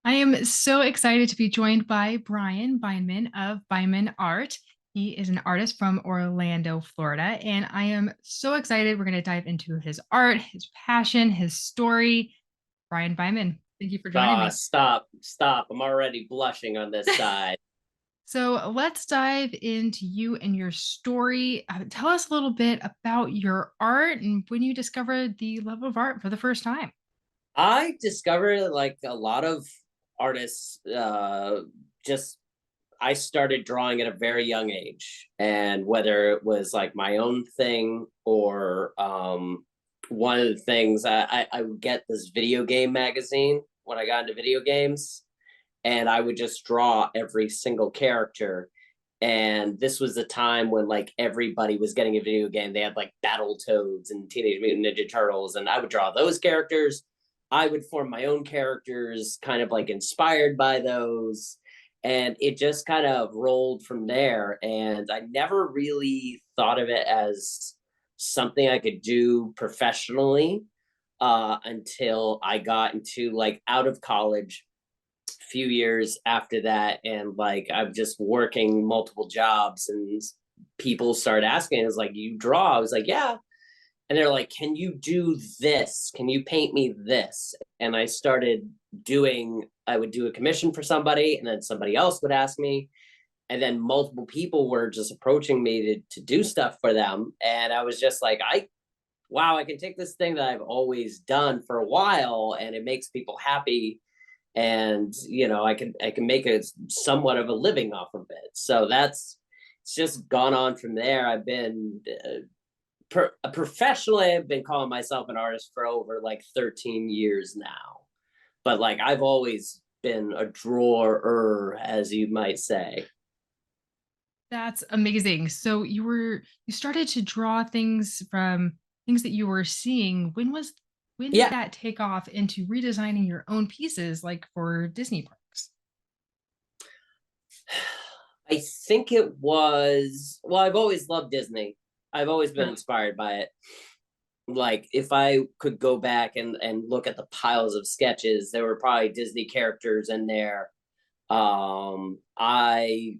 I am so excited to be joined by Bryan Bindman of Bindman Art. He is an artist from Orlando, Florida, and I am so excited. We're going to dive into his art, his passion, his story. Bryan Bindman, thank you for joining me. Stop. I'm already blushing on this side. So let's dive into you and your story. Tell us a little bit about your art and when you discovered the love of art for the first time. I discovered like a lot of artists, just I started drawing at a very young age. And whether it was like my own thing or one of the things I would get this video game magazine when I got into video games, and I would just draw every single character. And this was the time when like everybody was getting a video game. They had like Battle Toads and Teenage Mutant Ninja Turtles, and I would draw those characters. I would form my own characters, kind of like inspired by those. And it just kind of rolled from there. And I never really thought of it as something I could do professionally until I got into like out of college few years after that, and like I'm just working multiple jobs, and people started asking, "It's like, you draw?" I was like, "Yeah." And they're like, "Can you do this? Can you paint me this?" And I started doing, I would do a commission for somebody, and then somebody else would ask me, and then multiple people were just approaching me to do stuff for them. And I was just like, wow, I can take this thing that I've always done for a while and it makes people happy, and I can make a somewhat of a living off of it. So that's, it's just gone on from there. I've been professionally, I've been calling myself an artist for over like 13 years now, but like I've always been a drawer, as you might say. That's amazing. So you started to draw things from things that you were seeing. When did Yeah, that take off into redesigning your own pieces like for Disney parks? I think it was, well, I've always loved Disney. I've always been Sure. inspired by it. Like if I could go back and look at the piles of sketches, there were probably Disney characters in there. I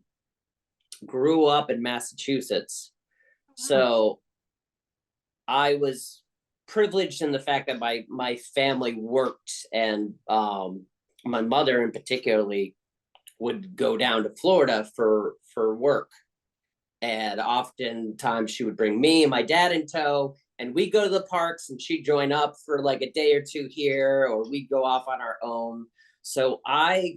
grew up in Massachusetts, Wow. so I was privileged in the fact that my family worked, and my mother in particularly would go down to Florida for work, and oftentimes she would bring me and my dad in tow, and we'd go to the parks and she'd join up for like a day or two here, or we'd go off on our own. So I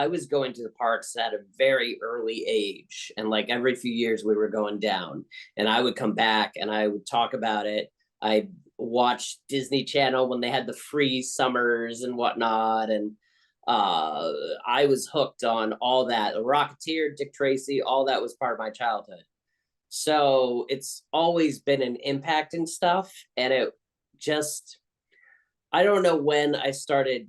was going to the parks at a very early age, and like every few years we were going down, and I would come back and I would talk about it. I watched Disney Channel when they had the free summers and whatnot, and uh, I was hooked on all that. The Rocketeer, Dick Tracy, all that was part of my childhood. So it's always been an impact and stuff. And it just, I don't know when I started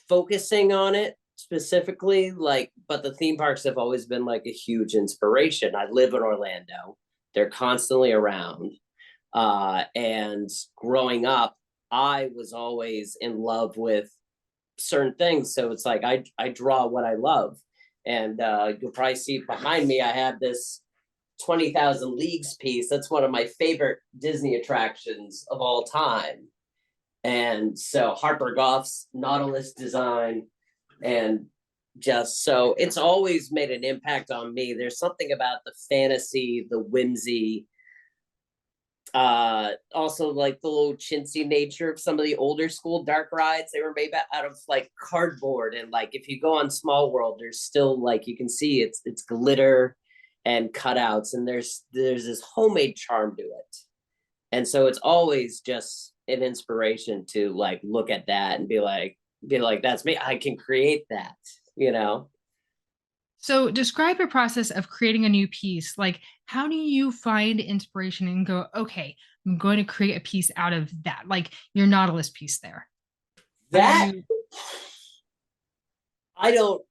focusing on it specifically, like, but the theme parks have always been like a huge inspiration. I live in Orlando, they're constantly around. And growing up, I was always in love with certain things. So it's like I draw what I love. And you'll probably see behind me, I have this 20,000 Leagues piece. That's one of my favorite Disney attractions of all time. And so Harper Goff's Nautilus design, and just so it's always made an impact on me. There's something about the fantasy, the whimsy, also like the little chintzy nature of some of the older school dark rides. They were made out of like cardboard, and like if you go on Small World, there's still like you can see it's glitter and cutouts, and there's this homemade charm to it. And so it's always just an inspiration to like look at that and be like, that's me, I can create that, you know. So describe your process of creating a new piece. Like, how do you find inspiration and go, okay, I'm going to create a piece out of that, like your Nautilus piece there? How do That you I don't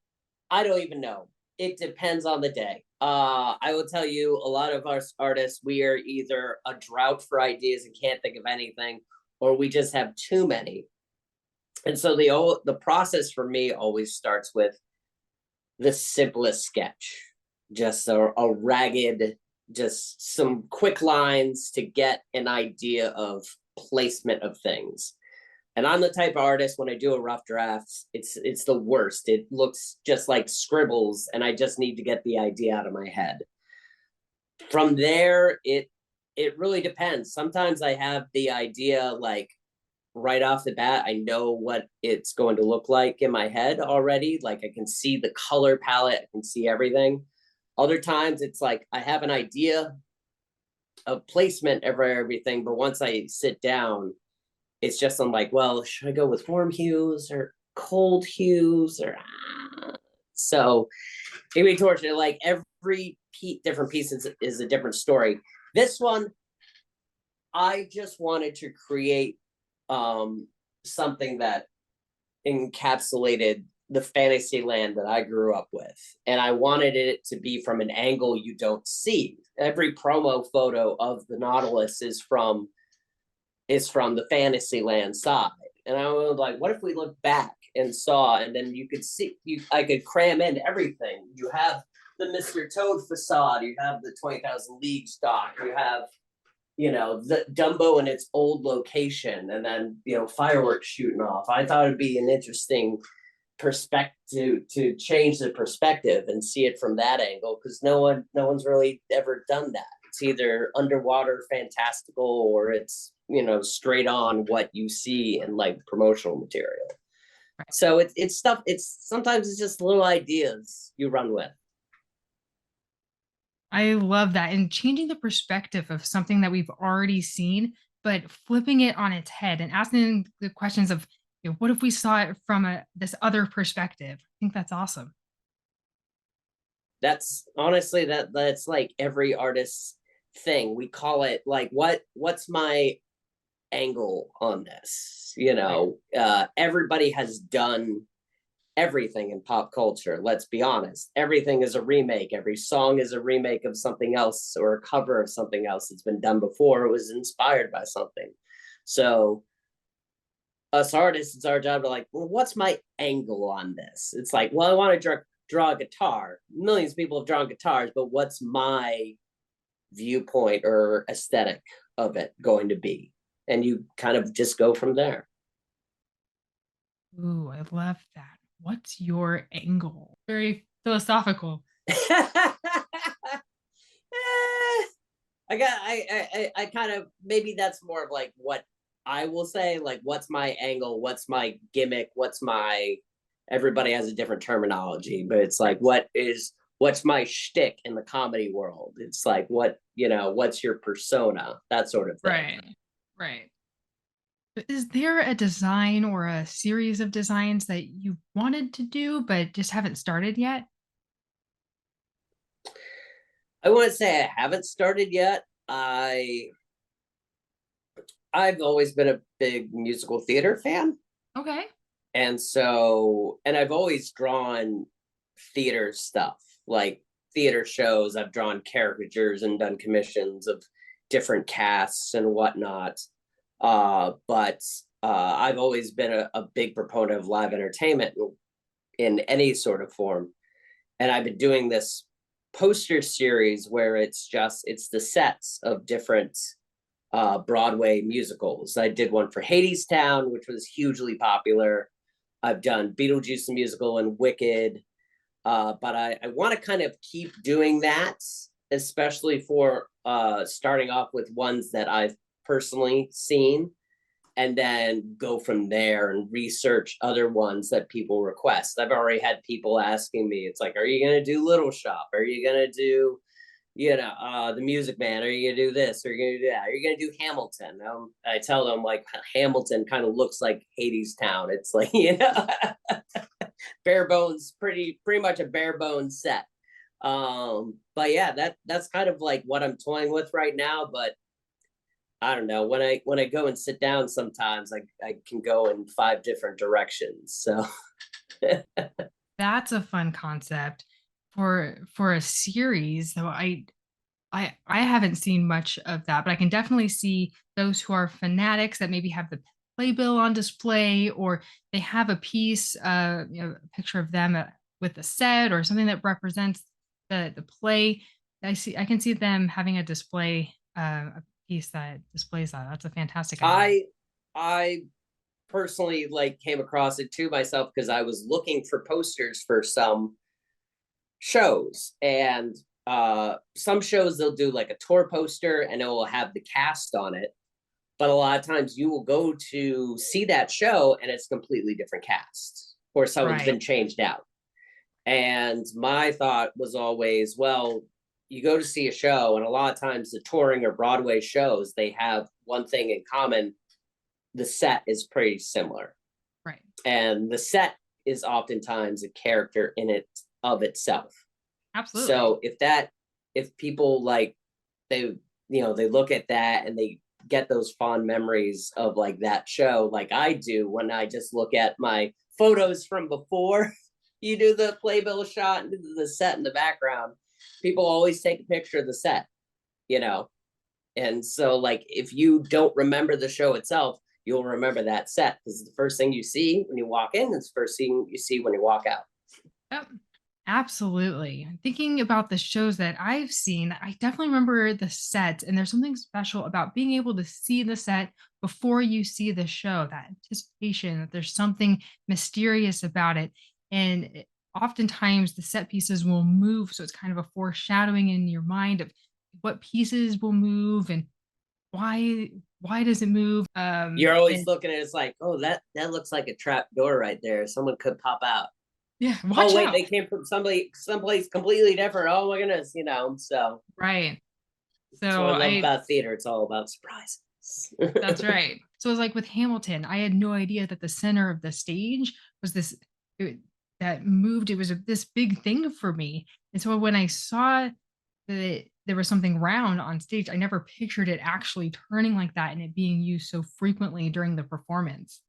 I don't even know. It depends on the day. I will tell you, a lot of us artists, we are either a drought for ideas and can't think of anything, or we just have too many. And so the process for me always starts with the simplest sketch, just a ragged, just some quick lines to get an idea of placement of things. And I'm the type of artist, when I do a rough draft, it's the worst. It looks just like scribbles, and I just need to get the idea out of my head. From there, it really depends. Sometimes I have the idea like right off the bat. I know what it's going to look like in my head already. Like I can see the color palette, I can see everything. Other times it's like I have an idea of placement of everything, but once I sit down, it's just I'm like, well, should I go with warm hues or cold hues or so it be torture. Like every different piece is a different story. This one, I just wanted to create something that encapsulated the fantasy land that I grew up with. And I wanted it to be from an angle you don't see. Every promo photo of the Nautilus is from the fantasy land side. And I was like, what if we look back and saw, and then you could see, I could cram in everything. You have the Mr. Toad facade, you have the 20,000 Leagues dock, you have, the Dumbo in its old location, and then, fireworks shooting off. I thought it'd be an interesting perspective to change the perspective and see it from that angle, because no one's really ever done that. It's either underwater fantastical, or it's straight on what you see in like promotional material. Right. So it's stuff. It's sometimes it's just little ideas you run with. I love that. And changing the perspective of something that we've already seen, but flipping it on its head and asking the questions of, what if we saw it from this other perspective? I think that's awesome. That's honestly that's like every artist's thing. We call it like what's my angle on this? Right. Everybody has done everything in pop culture. Let's be honest. Everything is a remake. Every song is a remake of something else or a cover of something else that's been done before. It was inspired by something. So us artists, it's our job to like, well, what's my angle on this? It's like, well, I want to draw a guitar. Millions of people have drawn guitars, but what's my viewpoint or aesthetic of it going to be? And you kind of just go from there. Ooh, I love that. What's your angle? Very philosophical. I kind of, maybe that's more of like what I will say, like what's my angle, what's my gimmick, what's my, everybody has a different terminology, but it's like what's my shtick in the comedy world? It's like what's your persona, that sort of thing. Right. Right. Is there a design or a series of designs that you wanted to do but just haven't started yet? I wouldn't say I haven't started yet. I've always been a big musical theater fan. Okay. And I've always drawn theater stuff, like theater shows. I've drawn caricatures and done commissions of different casts and whatnot. But I've always been a big proponent of live entertainment in any sort of form. And I've been doing this poster series where it's the sets of different Broadway musicals. I did one for Hadestown, which was hugely popular. I've done Beetlejuice the musical and Wicked, but I want to kind of keep doing that, especially for starting off with ones that I've personally seen, and then go from there and research other ones that people request. I've already had people asking me, it's like, are you going to do Little Shop? Are you going to do the Music Man? Are you gonna do this? Are you gonna do that? Are you gonna do Hamilton? I tell them like Hamilton kind of looks like Hadestown. It's like bare bones, pretty much a bare bones set. But yeah, that's kind of like what I'm toying with right now. But I don't know, when I go and sit down, sometimes I can go in 5 different directions. So That's a fun concept for a series, though I haven't seen much of that, but I can definitely see those who are fanatics that maybe have the playbill on display, or they have a piece, a picture of them with a set or something that represents the play. I can see them having a display, a piece that displays that. That's a fantastic idea. I personally like came across it too myself because I was looking for posters for some shows, and some shows they'll do like a tour poster and it will have the cast on it, but a lot of times you will go to see that show and it's completely different cast or someone's Right. been changed out. And my thought was always, well, you go to see a show, and a lot of times the touring or Broadway shows, they have one thing in common: the set is pretty similar, Right. and the set is oftentimes a character in it of itself. Absolutely. So if people like, they they look at that and they get those fond memories of like that show, like I do when I just look at my photos from before you do the playbill shot and the set in the background. People always take a picture of the set, you know. And so like if you don't remember the show itself, you'll remember that set because it's the first thing you see when you walk in, it's the first thing you see when you walk out. Yep. Absolutely. Thinking about the shows that I've seen, I definitely remember the set, and there's something special about being able to see the set before you see the show, that anticipation that there's something mysterious about it. And oftentimes the set pieces will move. So it's kind of a foreshadowing in your mind of what pieces will move and why does it move. You're always And looking at it, it's like, oh, that looks like a trap door right there. Someone could pop out. yeah, Oh watch wait, out. they came from someplace completely different. Oh my goodness, so Right. that's what So I love I about theater. It's all about surprises. That's right. So it was like with Hamilton, I had no idea that the center of the stage was it, that moved. It was this big thing for me. And so when I saw that there was something round on stage, I never pictured it actually turning like that and it being used so frequently during the performance.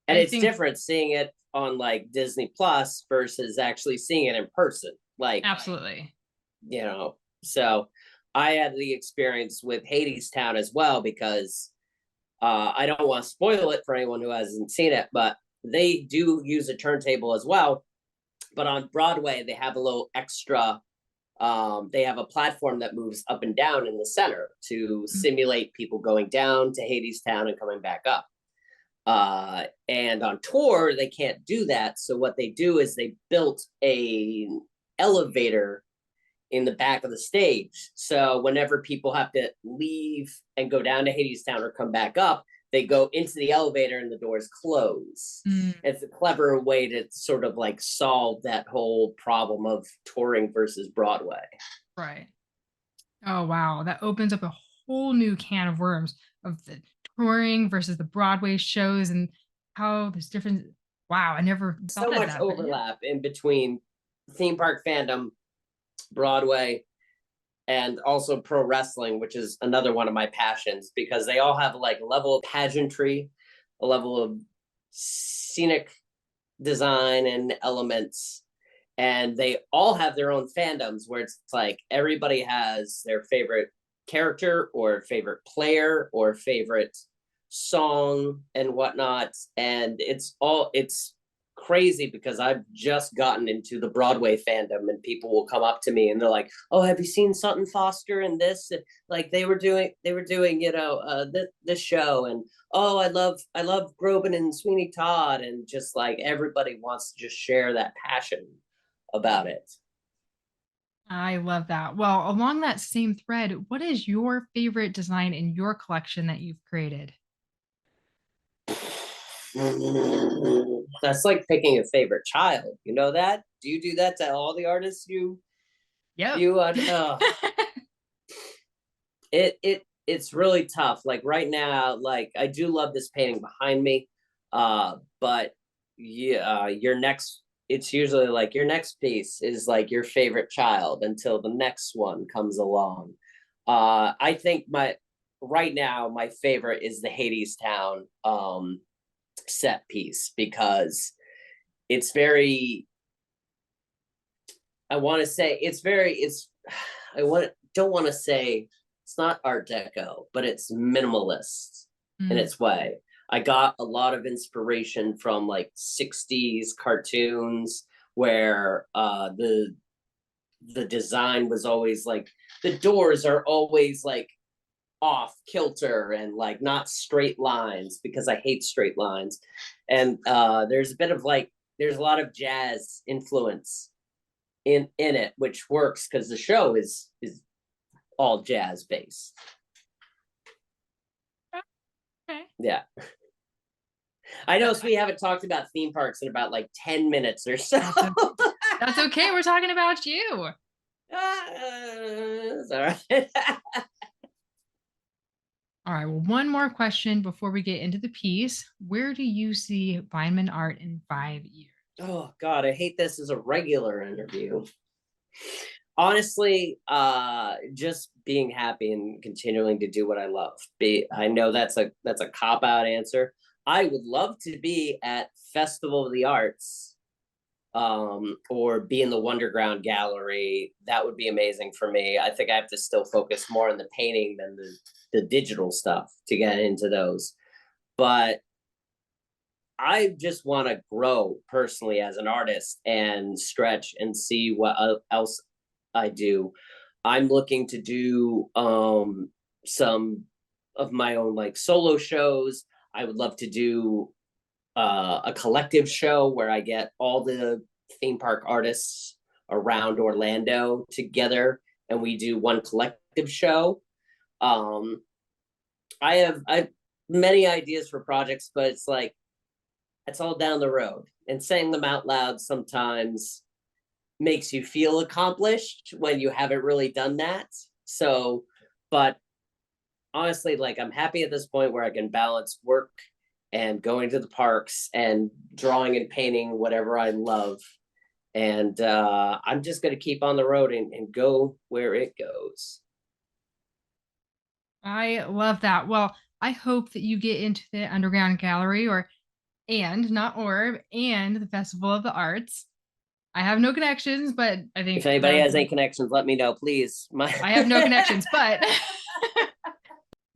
And I it's think different seeing it on like Disney Plus versus actually seeing it in person. Like, absolutely. so I had the experience with Hades Town as well because I don't want to spoil it for anyone who hasn't seen it, but they do use a turntable as well. But on Broadway, they have a little extra. They have a platform that moves up and down in the center to Mm. simulate people going down to Hades Town and coming back up. And on tour, they can't do that. So what they do is they built a elevator in the back of the stage. So whenever people have to leave and go down to Hades Town or come back up, they go into the elevator and the doors close. Mm, It's a clever way to sort of like solve that whole problem of touring versus Broadway. right. Oh, wow. That opens up a whole new can of worms of the touring versus the Broadway shows and how there's different. Wow, I never So thought of much that, but yeah. overlap in between theme park fandom, Broadway, and also pro wrestling, which is another one of my passions because they all have like a level of pageantry, a level of scenic design and elements, and they all have their own fandoms where it's like everybody has their favorite character or favorite player or favorite song and whatnot. And it's crazy because I've just gotten into the Broadway fandom and people will come up to me and they're like, oh, have you seen Sutton Foster and this? Like they were doing this show, and oh, I love Groban and Sweeney Todd, and just like everybody wants to just share that passion about it. I love that. Well, along that same thread, what is your favorite design in your collection that you've created? That's like picking a favorite child. You know that? Do you do that to all the artists Yep. you it's really tough. Like right now, like I do love this painting behind me. But yeah, your next it's usually like your next piece is like your favorite child until the next one comes along. I think my right now my favorite is the Hades Town set piece because it's very I want to say it's very it's I want don't want to say it's not art deco, but it's minimalist in Mm, its way. I got a lot of inspiration from like 60s cartoons where the design was always like the doors are always like off kilter and like not straight lines because I hate straight lines. And there's a bit of like there's a lot of jazz influence in it, which works because the show is all jazz based. Okay. Yeah. I know, so we haven't talked about theme parks in about like 10 minutes or so. That's okay. That's okay. We're talking about you. It's all right. All right. Well, one more question before we get into the piece. Where do you see Bindman Art in 5 years? Oh God, I hate this as a regular interview. Honestly, just being happy and continuing to do what I love. I know that's a cop out answer. I would love to be at Festival of the Arts, or be in the Wonderground Gallery. That would be amazing for me. I think I have to still focus more on the painting than the digital stuff to get into those. But I just want to grow personally as an artist and stretch and see what else I do. I'm looking to do some of my own like solo shows. I would love to do a collective show where I get all the theme park artists around Orlando together and we do one collective show. Um, I have many ideas for projects, but it's like it's all down the road. And saying them out loud sometimes makes you feel accomplished when you haven't really done that. So, but honestly, like I'm happy at this point where I can balance work and going to the parks and drawing and painting whatever I love. And I'm just going to keep on the road and go where it goes. I love that. Well, I hope that you get into the Underground Gallery not Orb, and the Festival of the Arts. I have no connections, but I If think anybody that has any connections, let me know, please. I have no connections, but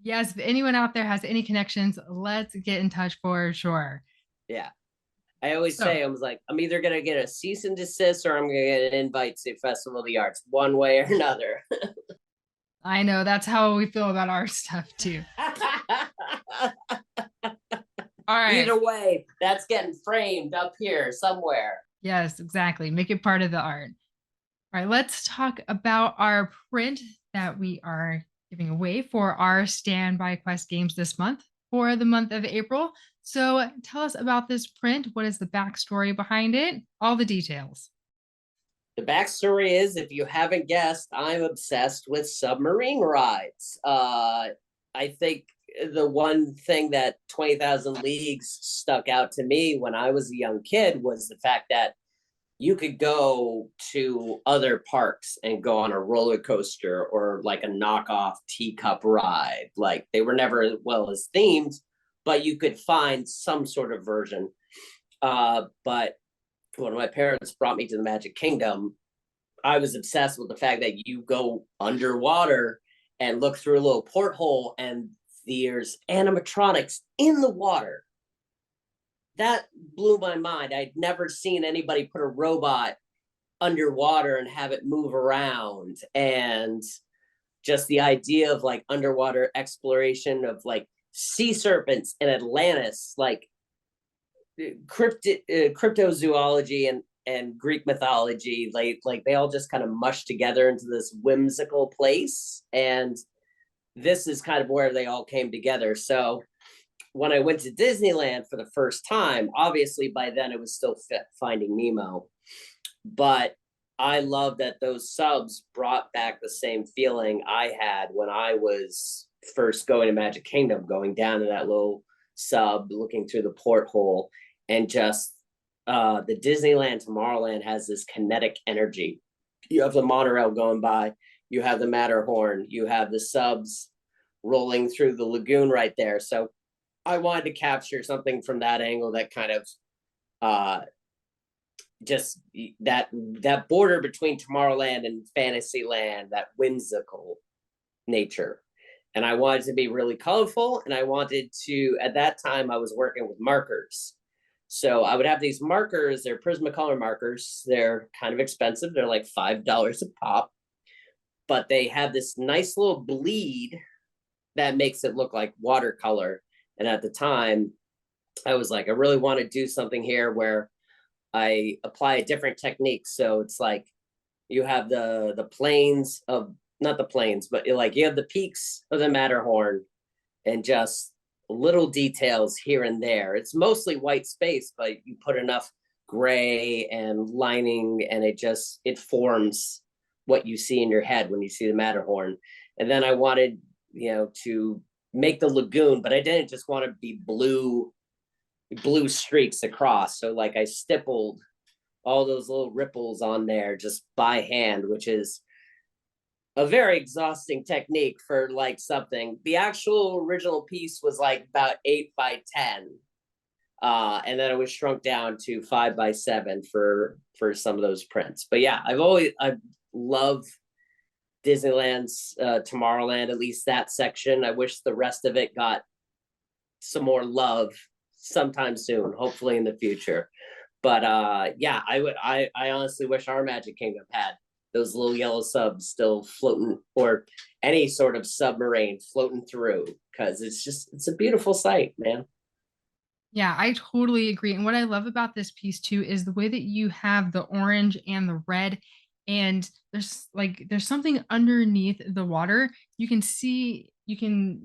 yes, if anyone out there has any connections, let's get in touch for sure. Yeah. I always So say, I was like, I'm either going to get a cease and desist or I'm going to get an invite to Festival of the Arts, one way or another. I know that's how we feel about our stuff too. All right. Either way, that's getting framed up here somewhere. Yes, exactly. Make it part of the art. All right, let's talk about our print that we are giving away for our Standby Quest games this month for the month of April. So tell us about this print. What is the backstory behind it? All the details. The backstory is, if you haven't guessed, I'm obsessed with submarine rides. I think the one thing that 20,000 Leagues stuck out to me when I was a young kid was the fact that you could go to other parks and go on a roller coaster or like a knockoff teacup ride. Like they were never as well as themed, but you could find some sort of version. But when my parents brought me to the Magic Kingdom, I was obsessed with the fact that you go underwater and look through a little porthole and there's animatronics in the water. That blew my mind. I'd never seen anybody put a robot underwater and have it move around. And just the idea of like underwater exploration of like sea serpents in Atlantis, like cryptozoology and Greek mythology, like they all just kind of mush together into this whimsical place. And this is kind of where they all came together. So when I went to Disneyland for the first time, obviously by then it was still Finding Nemo, but I love that those subs brought back the same feeling I had when I was first going to Magic Kingdom, going down to that little sub, looking through the porthole, and just the Disneyland Tomorrowland has this kinetic energy. You have the monorail going by, you have the Matterhorn, you have the subs rolling through the lagoon right there. So I wanted to capture something from that angle that kind of just that border between Tomorrowland and Fantasyland, that whimsical nature. and I wanted to be really colorful. And I wanted to, at that time, I was working with markers. So I would have these markers, they're Prismacolor markers. They're kind of expensive. They're like $5 a pop, but they have this nice little bleed that makes it look like watercolor. And at the time, I was like, I really want to do something here where I apply a different technique. So it's like you have the plains of, not the plains, but like you have the peaks of the Matterhorn and just little details here and there. It's mostly white space, but you put enough gray and lining and it forms what you see in your head when you see the Matterhorn. And then I wanted, to make the lagoon, but I didn't just want to be blue streaks across. So like I stippled all those little ripples on there just by hand, which is a very exhausting technique for like something. The actual original piece was like about 8 by 10. And then it was shrunk down to 5 by 7 for some of those prints. But yeah, I love Disneyland's Tomorrowland, at least that section. I wish the rest of it got some more love sometime soon, hopefully in the future. But yeah, I honestly wish our Magic Kingdom had those little yellow subs still floating, or any sort of submarine floating through, because it's a beautiful sight, man. Yeah, I totally agree. And what I love about this piece too is the way that you have the orange and the red, and there's something underneath the water. You can see it, and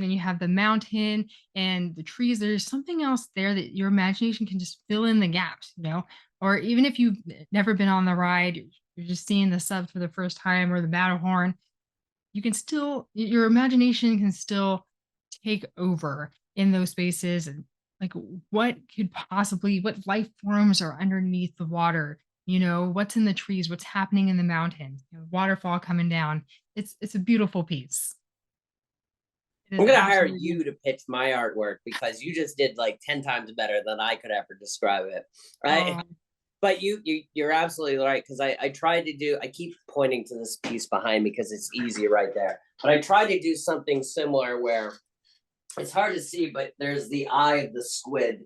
then you have the mountain and the trees. There's something else there that your imagination can just fill in the gaps. Or even if you've never been on the ride, you're just seeing the sub for the first time or the Matterhorn, you can still your imagination can still take over in those spaces, and like what life forms are underneath the water, what's in the trees, what's happening in the mountains, waterfall coming down. It's a beautiful piece. It I'm is gonna hire absolutely. you to pitch my artwork because you just did like 10 times better than I could ever describe it. Right. Oh, But you're absolutely right, because I tried to do, I keep pointing to this piece behind me because it's easy right there. But I tried to do something similar where it's hard to see, but there's the eye of the squid,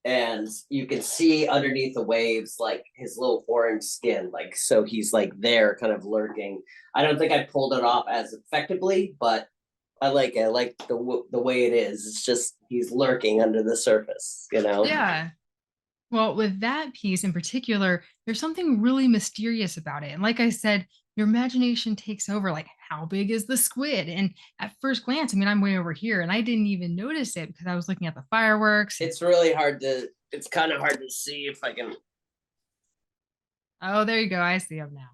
and you can see underneath the waves like his little orange skin, like, so he's like there kind of lurking. I don't think I pulled it off as effectively, but I like it. I like the way it is. It's just he's lurking under the surface. yeah. Well, with that piece in particular, there's something really mysterious about it. And like I said, your imagination takes over. Like, how big is the squid? And at first glance, I mean, I'm way over here and I didn't even notice it because I was looking at the fireworks. And It's really hard to, it's kind of hard to see if I can. oh, there you go. I see them now.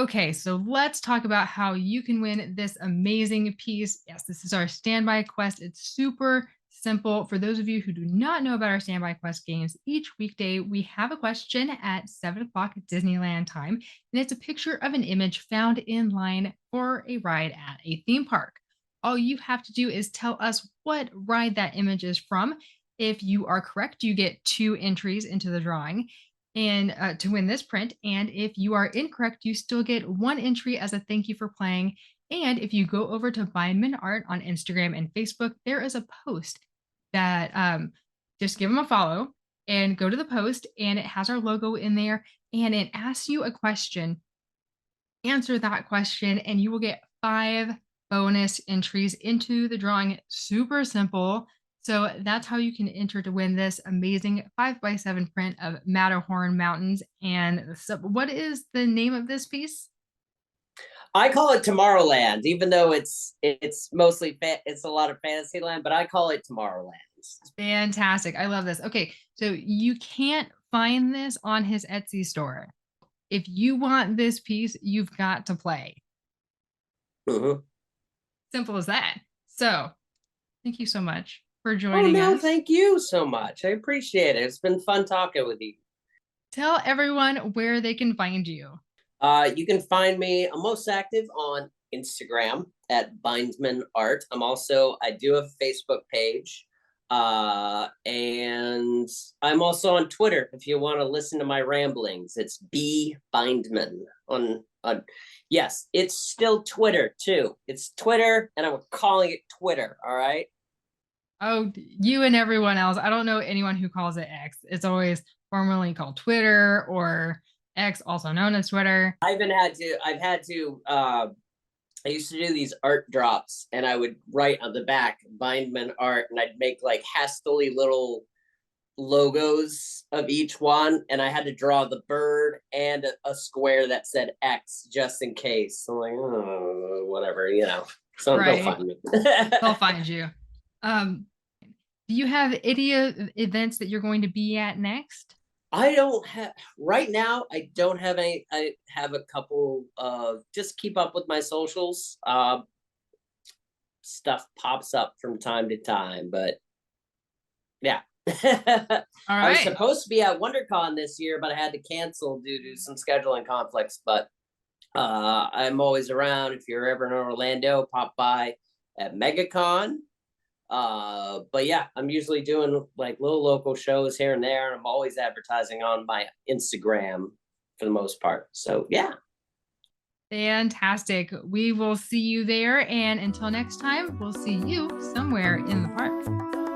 Okay, so let's talk about how you can win this amazing piece. Yes, this is our standby quest. It's super simple. For those of you who do not know about our standby quest games, each weekday we have a question at 7 o'clock Disneyland time, and it's a picture of an image found in line for a ride at a theme park. All you have to do is tell us what ride that image is from. If you are correct, you get 2 entries into the drawing and to win this print. And if you are incorrect, you still get 1 entry as a thank you for playing. And if you go over to Bindman Art on Instagram and Facebook, there is a post that just give them a follow and go to the post, and it has our logo in there, and it asks you a question. Answer that question, and you will get 5 bonus entries into the drawing. Super simple. So that's how you can enter to win this amazing 5 by 7 print of Matterhorn Mountains. And what is the name of this piece? I call it Tomorrowland, even though it's mostly it's a lot of Fantasyland, but I call it Tomorrowland. Fantastic. I love this. Okay, so you can't find this on his Etsy store. If you want this piece, you've got to play. Mhm. Simple as that. So thank you so much for Oh joining no, us. thank you so much. I appreciate it. It's been fun talking with you. Tell everyone where they can find you. You can find me. I'm most active on Instagram at Bindman Art. I do have a Facebook page. And I'm also on Twitter if you want to listen to my ramblings. It's B Bindman on yes, it's still Twitter too. It's Twitter, and I'm calling it Twitter. All right. Oh, you and everyone else. I don't know anyone who calls it X. It's always formerly called Twitter or X, also known as Twitter. I used to do these art drops, and I would write on the back Bindman Art, and I'd make like hastily little logos of each one, and I had to draw the bird and a square that said X just in case. I'm like, oh, whatever, So they'll Right. find me. They'll find you. Do you have any events that you're going to be at next? I don't have right now. I don't have any. I have a couple of just keep up with my socials. Stuff pops up from time to time, but yeah. All I was right. supposed to be at WonderCon this year, but I had to cancel due to some scheduling conflicts. But I'm always around. If you're ever in Orlando, pop by at MegaCon. But yeah, I'm usually doing like little local shows here and there, and I'm always advertising on my Instagram for the most part. So yeah. Fantastic. We will see you there. And until next time, we'll see you somewhere in the park.